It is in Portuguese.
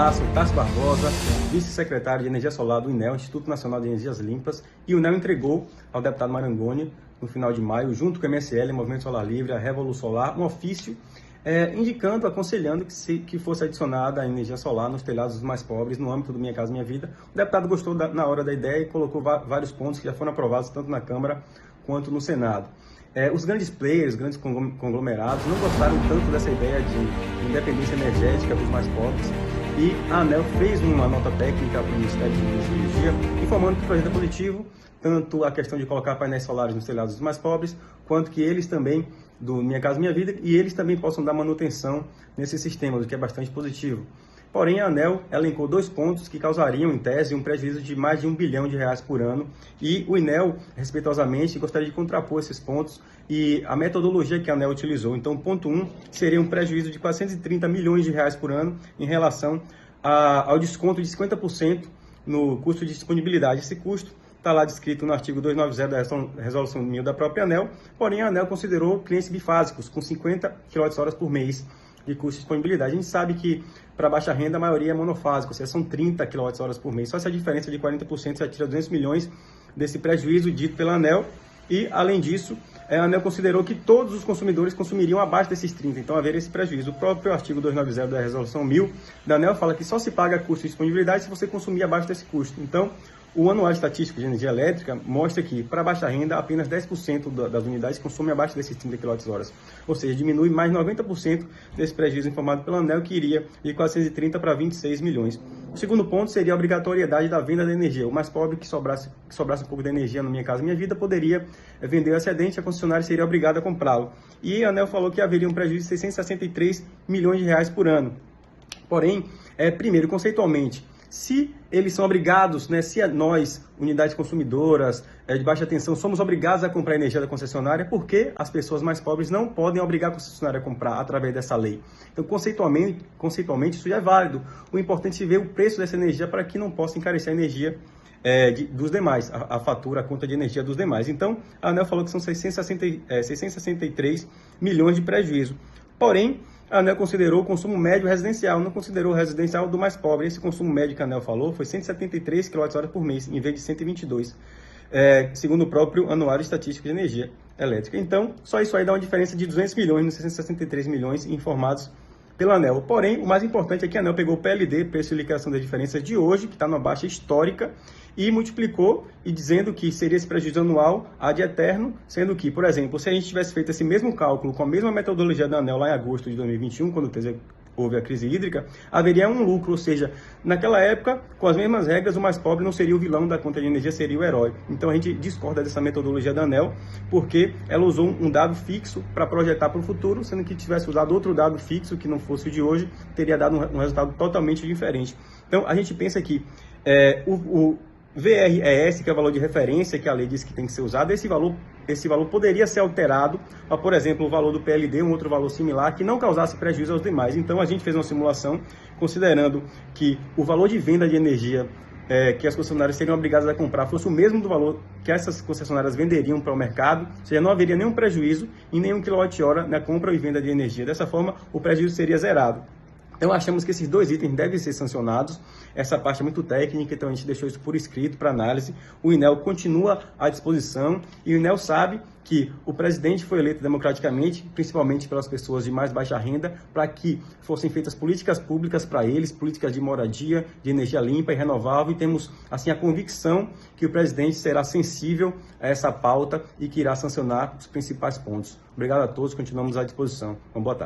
Tássio Barbosa, vice-secretário de Energia Solar do INEL, Instituto Nacional de Energias Limpas, e o INEL entregou ao deputado Marangoni, no final de maio, junto com o MSL, Movimento Solar Livre, a Revolução Solar, um ofício indicando, aconselhando que fosse adicionada a energia solar nos telhados dos mais pobres, no âmbito do Minha Casa Minha Vida. O deputado gostou na hora da ideia e colocou vários pontos que já foram aprovados tanto na Câmara quanto no Senado. Os grandes players, os grandes conglomerados, não gostaram tanto dessa ideia de independência energética dos mais pobres, e a ANEEL fez uma nota técnica para o Ministério de Energia, informando que o projeto é positivo, tanto a questão de colocar painéis solares nos telhados dos mais pobres, quanto que eles também, do Minha Casa Minha Vida, e eles também possam dar manutenção nesse sistema, o que é bastante positivo. Porém, a ANEEL elencou 2 pontos que causariam, em tese, um prejuízo de mais de R$1 bilhão por ano, e o INEL, respeitosamente, gostaria de contrapor esses pontos e a metodologia que a ANEEL utilizou. Então, ponto 1 seria um prejuízo de R$430 milhões por ano em relação ao desconto de 50% no custo de disponibilidade. Esse custo está lá descrito no artigo 290 da Resolução 1000 da própria ANEEL, porém a ANEEL considerou clientes bifásicos, com 50 kWh por mês de custo de disponibilidade. A gente sabe que para baixa renda a maioria é monofásica, ou seja, são 30 kWh por mês. Só essa diferença de 40% já tira 200 milhões desse prejuízo dito pela ANEEL. E, além disso, a ANEEL considerou que todos os consumidores consumiriam abaixo desses 30, então haveria esse prejuízo. O próprio artigo 290 da Resolução 1000 da ANEEL fala que só se paga custo de disponibilidade se você consumir abaixo desse custo. Então, o Anuário Estatístico de Energia Elétrica mostra que, para baixa renda, apenas 10% das unidades consomem abaixo desses 30 kWh. Ou seja, diminui mais 90% desse prejuízo informado pela ANEEL, que iria de 430 para 26 milhões. O segundo ponto seria a obrigatoriedade da venda da energia. O mais pobre que sobrasse um pouco de energia no Minha Casa Minha Vida poderia vender o excedente, a concessionária seria obrigada a comprá-lo. E a ANEEL falou que haveria um prejuízo de 663 milhões de reais por ano. Porém, primeiro, conceitualmente, se eles são obrigados, se nós, unidades consumidoras de baixa tensão, somos obrigados a comprar energia da concessionária, por que as pessoas mais pobres não podem obrigar a concessionária a comprar através dessa lei? Então, conceitualmente isso já é válido. O importante é se ver o preço dessa energia para que não possa encarecer a energia dos demais, a fatura, a conta de energia dos demais. Então, a ANEEL falou que são 663 milhões de prejuízo. Porém, a ANEEL considerou o consumo médio residencial, não considerou o residencial do mais pobre. Esse consumo médio que a ANEEL falou foi 173 kWh por mês, em vez de 122, segundo o próprio Anuário Estatístico de Energia Elétrica. Então, só isso aí dá uma diferença de 200 milhões nos 663 milhões informados pela ANEEL. Porém, o mais importante é que a ANEEL pegou o PLD, preço de liquidação das diferenças de hoje, que está numa baixa histórica, e multiplicou, e dizendo que seria esse prejuízo anual ad eterno, sendo que, por exemplo, se a gente tivesse feito esse mesmo cálculo com a mesma metodologia da ANEEL lá em agosto de 2021, quando houve a crise hídrica, haveria um lucro, ou seja, naquela época, com as mesmas regras, o mais pobre não seria o vilão da conta de energia, seria o herói. Então a gente discorda dessa metodologia da ANEEL, porque ela usou um dado fixo para projetar para o futuro, sendo que tivesse usado outro dado fixo, que não fosse o de hoje, teria dado um resultado totalmente diferente. Então a gente pensa que o VRES, que é o valor de referência que a lei diz que tem que ser usado, esse valor poderia ser alterado para, por exemplo, o valor do PLD, um outro valor similar, que não causasse prejuízo aos demais. Então, a gente fez uma simulação considerando que o valor de venda de energia que as concessionárias seriam obrigadas a comprar fosse o mesmo do valor que essas concessionárias venderiam para o mercado, ou seja, não haveria nenhum prejuízo em nenhum quilowatt-hora na compra e venda de energia. Dessa forma, o prejuízo seria zerado. Então, achamos que esses 2 itens devem ser sancionados. Essa parte é muito técnica, então a gente deixou isso por escrito para análise. O INEL continua à disposição e o INEL sabe que o presidente foi eleito democraticamente, principalmente pelas pessoas de mais baixa renda, para que fossem feitas políticas públicas para eles, políticas de moradia, de energia limpa e renovável, e temos assim a convicção que o presidente será sensível a essa pauta e que irá sancionar os principais pontos. Obrigado a todos, continuamos à disposição. Uma boa tarde.